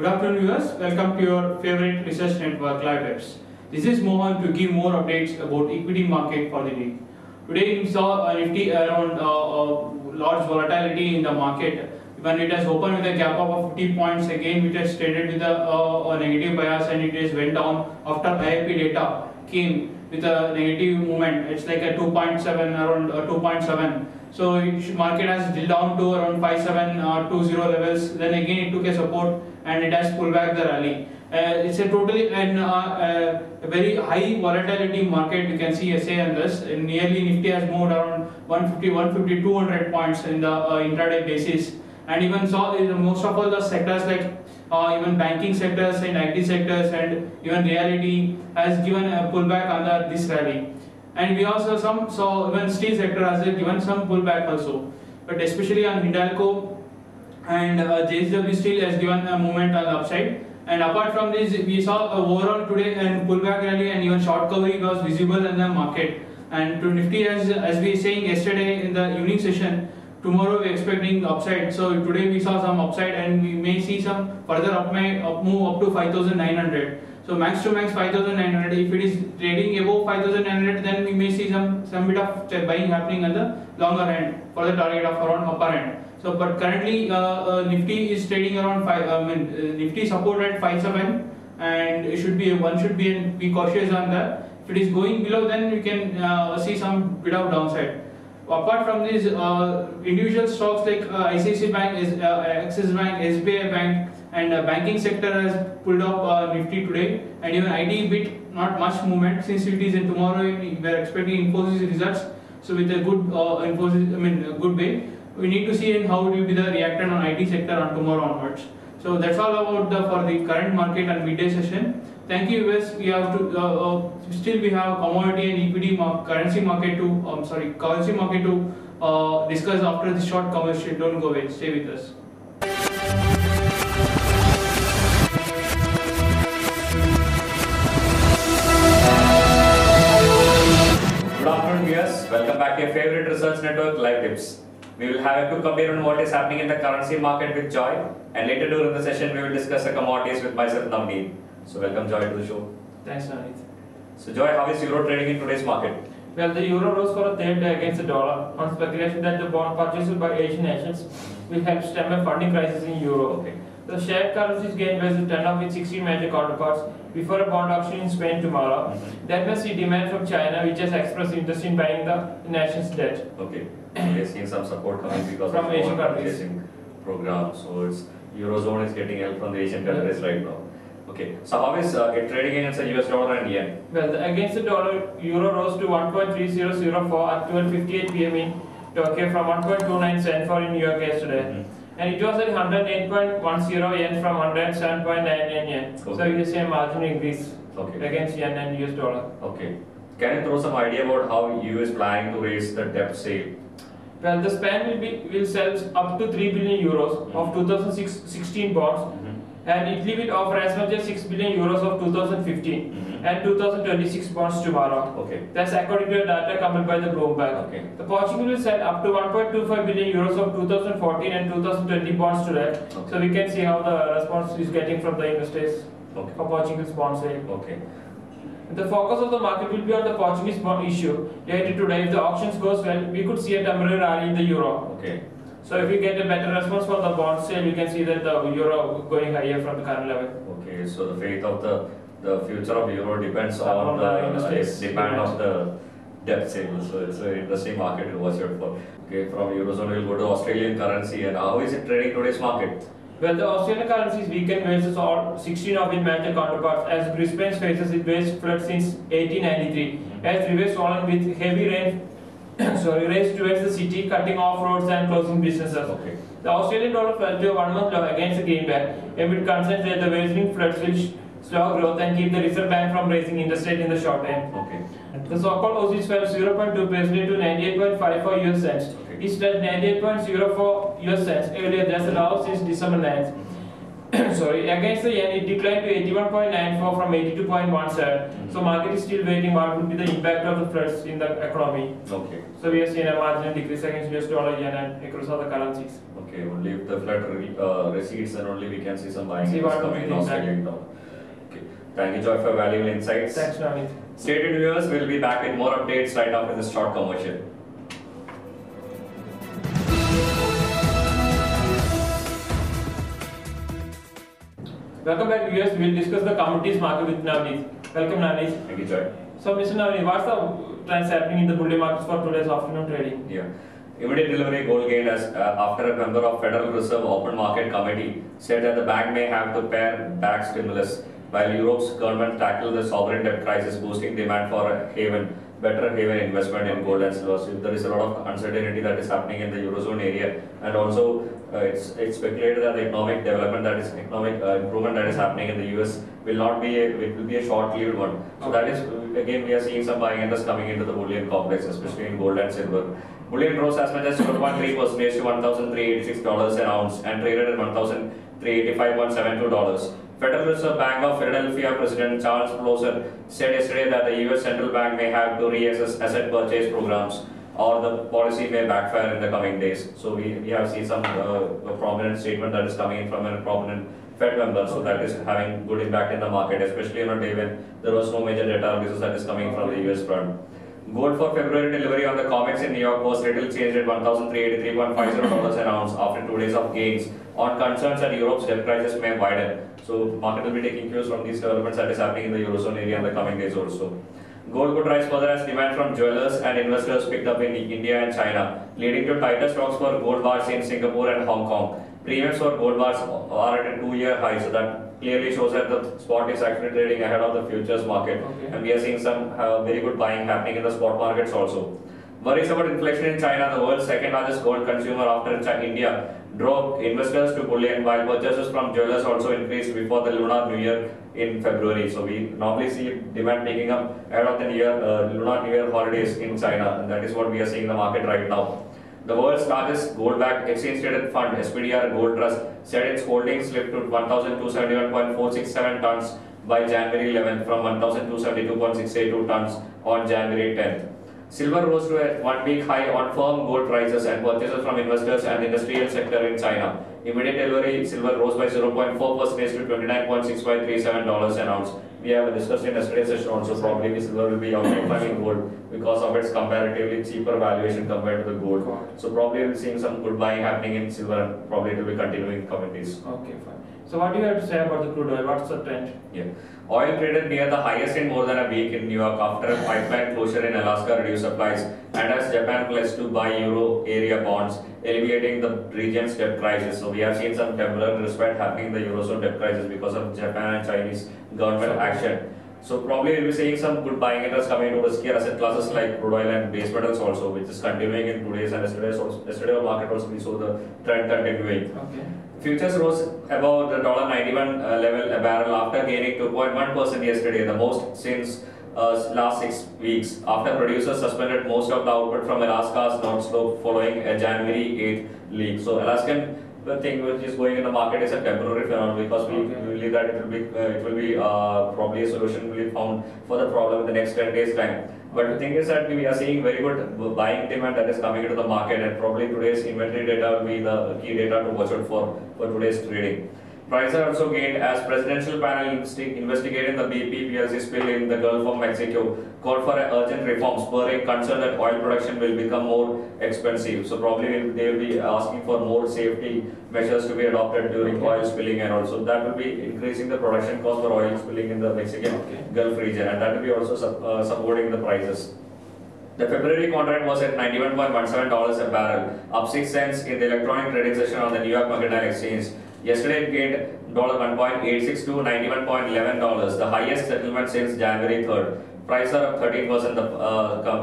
Good afternoon viewers, welcome to your favorite research network live webs. This is Mohan to give more updates about equity market for the week. Today we saw a Nifty around large volatility in the market when it has opened with a gap of 50 points again, which has traded with a negative bias, and it has went down after IIP data came with a negative movement. It's like a 2.7, around 2.7. So market has drilled down to around 5720 levels. Then again it took a support and it has pulled back the rally. It's a totally a very high volatility market. You can see SA and this. Nearly Nifty has moved around 150, 200 points in the intraday basis. And even saw most of all the sectors like even banking sectors and IT sectors and even reality has given a pullback under this rally. And we also saw even steel sector has given some pullback also, but especially on Hindalco and JSW Steel has given a movement on the upside. And apart from this, we saw overall today and pullback rally and even short covering was visible in the market. And to Nifty, as we were saying yesterday in the evening session, tomorrow we are expecting upside. So today we saw some upside and we may see some further up move up to 5,900. So max to max 5,900. If it is trading above 5,900, then we may see some bit of buying happening at the longer end for the target of around upper end. So but currently Nifty is trading around Nifty support at 5.7, and it should be be cautious on that. If it is going below, then we can see some bit of downside. Apart from these individual stocks like ICICI Bank, Axis Bank, SBI Bank, and banking sector has pulled up Nifty today, and even IT bit not much movement since it is in tomorrow. We are expecting Infosys results, so with a good a good way. We need to see how it will be the reaction on IT sector on tomorrow onwards. So that's all about for the current market and midday session. Thank you, viewers. We have to still we have commodity and equity currency market to discuss after this short commercial. Don't go away. Stay with us. Good afternoon, viewers. Welcome back to your favorite research network, Live Tips. We will have a quick update on what is happening in the currency market with Joy, and later during the session we will discuss the commodities with myself, Navneet. So welcome Joy to the show. Thanks, Navneet. So Joy, how is euro trading in today's market? Well, the euro rose for a third day against the dollar on speculation that the bond purchases by Asian nations will help stem a funding crisis in euro. Okay. The shared currencies gained by the turnout with 16 major counterparts before a bond auction in Spain tomorrow. That may see demand from China, which has expressed interest in buying the nation's debt. Okay. We are seeing some support coming because from of Asian bond countries purchasing program. So it's eurozone is getting help from the Asian countries right now. Okay. So how is it trading against the US dollar and yen? Well, against the dollar, euro rose to 1.3004 at 12:58 p.m. in Tokyo from 1.2974 in New York yesterday. And it was at 108.10 yen from 107.99 yen. Okay. So you see a marginal increase against yen and US dollar. Okay. Can you throw some idea about how EU is planning to raise the debt sale? Well, the span will sell up to 3 billion euros of 2016 bonds, and Italy will offer as much as 6 billion euros of 2015 and 2026 bonds tomorrow. Okay. That's according to the data compiled by the Bloomberg. Okay. The Portugal will sell up to 1.25 billion euros of 2014 and 2020 bonds today. Okay. So we can see how the response is getting from the investors for Portugal's bond sale. Okay. The focus of the market will be on the Portuguese bond issue later today. If the auctions goes well, we could see a temporary rally in the euro. Okay. So if we get a better response for the bond sale, we can see that the euro going higher from the current level. Okay. So the fate of the future of euro depends on the demand of the debt sale. So it's an interesting market to watch out for. Okay. From eurozone we'll go to Australian currency, and how is it trading today's market? Well, the Australian currency is weakened versus all 16 of its major counterparts as Brisbane faces its worst flood since 1893. As rivers fallen with heavy rain, rains towards the city, cutting off roads and closing businesses. Okay. The Australian dollar fell to a 1-month low against the greenback, amid concerns that the worsening floods will slow growth and keep the Reserve Bank from raising interest rate in the short term. Okay. The so-called Aussies fell 0.2% to 98.54 US cents. Okay. It stood 98.04 US cents earlier. That's the low since December 9th. sorry, against the yen, it declined to 81.94 from 82.17. So market is still waiting what would be the impact of the floods in the economy. Okay. So we are seeing a marginal decrease against US dollar, yen, and across other currencies. Okay, only if the flood recedes, then only we can see some buying See what coming in will be the Australian dollar. Okay. Thank you, Joy, for valuable insights. Thanks, Navneet. Stay tuned, viewers. We'll be back with more updates right after this short commercial. Welcome back, viewers. We will discuss the commodities market with Navneet. Welcome, Navneet. Thank you, Joy. So, Mr. Navneet, what's the trends happening in the bullion markets for today's afternoon trading? Yeah. Immediate delivery gold gained as after a member of Federal Reserve Open Market Committee said that the bank may have to pare back stimulus while Europe's government tackle the sovereign debt crisis, boosting demand for a better haven investment in gold and silver. So there is a lot of uncertainty that is happening in the Eurozone area, and also it's speculated that the economic improvement that is happening in the US will not be it will be a short-lived one. So that is again we are seeing some buying interest coming into the bullion complex, especially in gold and silver. Bullion rose as much as 0.3% to $1,386 an ounce and traded at $1,385.72. Federal Reserve Bank of Philadelphia President Charles Plosser said yesterday that the US Central Bank may have to reassess asset purchase programs or the policy may backfire in the coming days. So we have seen some prominent statement that is coming in from a prominent Fed member, so that is having good impact in the market, especially on a day when there was no major data releases that is coming from the US front. Gold for February delivery on the COMEX in New York was little changed at $1,383.50 an ounce after 2 days of gains on concerns that Europe's debt crisis may widen. So market will be taking cues from these developments that is happening in the Eurozone area in the coming days also. Gold could rise further as demand from jewelers and investors picked up in India and China, leading to tighter stocks for gold bars in Singapore and Hong Kong. Premiums for gold bars are at a 2-year high, so that clearly shows that the spot is actually trading ahead of the futures market. Okay. And we are seeing some very good buying happening in the spot markets also. Worries about inflation in China, the world's second largest gold consumer after India, drove investors to bullion, while purchases from jewelers also increased before the Lunar New Year in February. So we normally see demand picking up ahead of the Lunar New Year holidays in China, and that is what we are seeing in the market right now. The world's largest gold-backed exchange-traded fund, SPDR Gold Trust, said its holdings slipped to 1,271.467 tons by January 11th from 1,272.682 tons on January 10th. Silver rose to a 1-week high on firm gold prices and purchases from investors and industrial sector in China. Immediate delivery silver rose by 0.4% to $29.6537 an ounce. We have discussed in yesterday's session also, probably silver will be outperforming gold because of its comparatively cheaper valuation compared to the gold. So probably we'll be seeing some good buying happening in silver and probably it will be continuing in coming days. Okay, fine. So what do you have to say about the crude oil? What's the trend? Yeah. Oil traded near the highest in more than a week in New York after a pipeline closure in Alaska reduced supplies and as Japan pledged to buy euro area bonds, alleviating the region's debt crisis. So we have seen some temporary respite happening in the Eurozone debt crisis because of Japan and Chinese government action. So probably we'll be seeing some good buying interest coming into riskier asset classes like crude oil and base metals also, which is continuing in today's and yesterday market also we saw the trend continuing. Okay. Futures rose above the $91 level a barrel after gaining 2.1% yesterday, the most since last 6 weeks, after producers suspended most of the output from Alaska's North Slope following a January 8th leak. So Alaskan thing which is going in the market is a temporary phenomenon because we believe that it will be probably a solution will be found for the problem in the next 10 days time. But the thing is that we are seeing very good buying demand that is coming into the market, and probably today's inventory data will be the key data to watch out for today's trading. Prices also gained as presidential panel investigating the BP PLC spill in the Gulf of Mexico called for urgent reforms, spurring concern that oil production will become more expensive. So probably they will be asking for more safety measures to be adopted during oil spilling, and also that will be increasing the production cost for oil spilling in the Mexican Gulf region, and that will be also supporting the prices. The February contract was at $91.17 a barrel, up 6 cents in the electronic trading session on the New York Mercantile Exchange. Yesterday it gained $1.86 to $91.11, the highest settlement since January 3rd. Prices are up 13%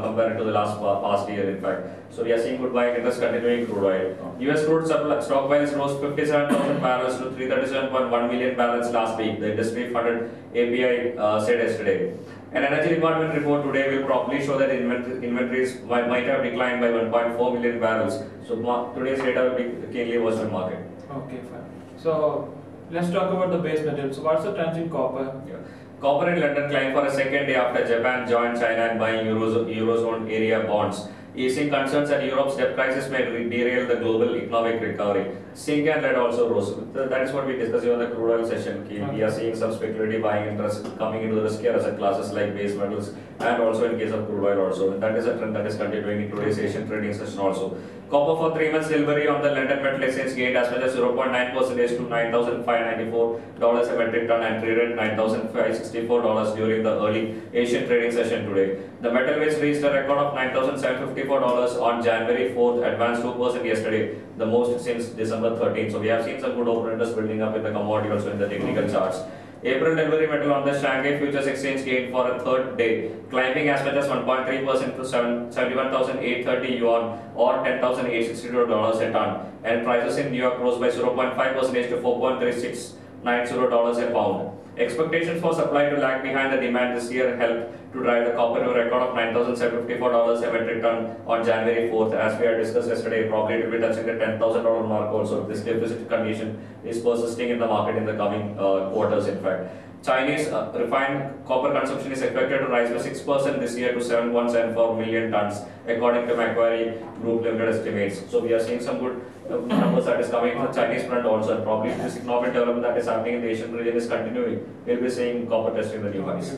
compared to the past year, in fact. So we are seeing good buying interest continuing crude oil. US crude stockpiles rose 57,000 barrels to 337.1 million barrels last week, the industry funded API said yesterday. An energy department report today will probably show that inventories might have declined by 1.4 million barrels. So today's data will be keenly watched in the market. Okay, fine. So let's talk about the base metals. So what's the trend in copper? Yeah. Copper in London climbed for a second day after Japan joined China in buying Eurozone area bonds, easing concerns that Europe's debt crisis may derail the global economic recovery. Zinc and lead also rose. That is what we discussed in the crude oil session. We are seeing some speculative buying interest coming into the riskier asset classes like base metals, and also in case of crude oil also. And that is a trend that is continuing in today's Asian trading session also. Copper for 3 months delivery on the London Metal Exchange gained as much as 0.9% to $9,594 a metric ton and traded $9,564 during the early Asian trading session today. The metal which reached a record of $9,754 on January 4th, advanced 2% yesterday, the most since December 13th. So we have seen some good open interest building up in the commodity also in the technical charts. April delivery metal on the Shanghai Futures Exchange gained for a third day, climbing as much as 1.3% to 71,830 yuan or $10,862 a ton, and prices in New York rose by 0.5% to $4.3690 a pound. Expectations for supply to lag behind the demand this year helped to drive the copper to a record of $9,754 a metric ton on January 4th. As we had discussed yesterday, probably it will be touching the $10,000 mark also. This deficit condition is persisting in the market in the coming quarters, in fact. Chinese refined copper consumption is expected to rise by 6% this year to 7.74 million tons, according to Macquarie Group Limited estimates. So we are seeing some good numbers that is coming from the Chinese front also, and probably this economic development that is happening in the Asian region is continuing. We'll be seeing copper testing the new highs.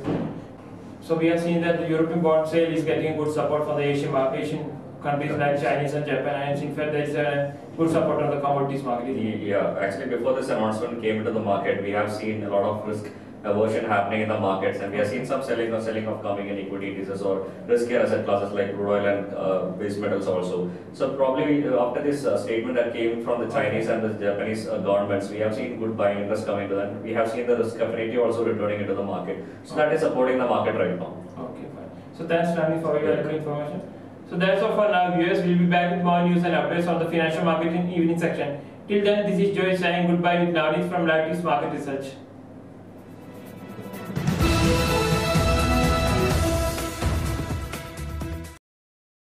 So we are seeing that the European bond sale is getting good support for the Asian countries like Chinese and Japan, and in fact there is a good support on the commodities market. Yeah, actually before this announcement came into the market, we have seen a lot of risk aversion happening in the markets, and we have seen some selling of coming in equity indices or riskier asset classes like crude oil and base metals also. So probably after this statement that came from the Chinese and the Japanese governments, we have seen good buying interest coming to them. We have seen the risk affinity also returning into the market. So that is supporting the market right now. Okay, fine. So thanks, Randy, for your valuable information. So that's all for now, viewers. We'll be back with more news and updates on the financial market in evening section. Till then, this is Joy saying goodbye with Navneet from Lattice Market Research.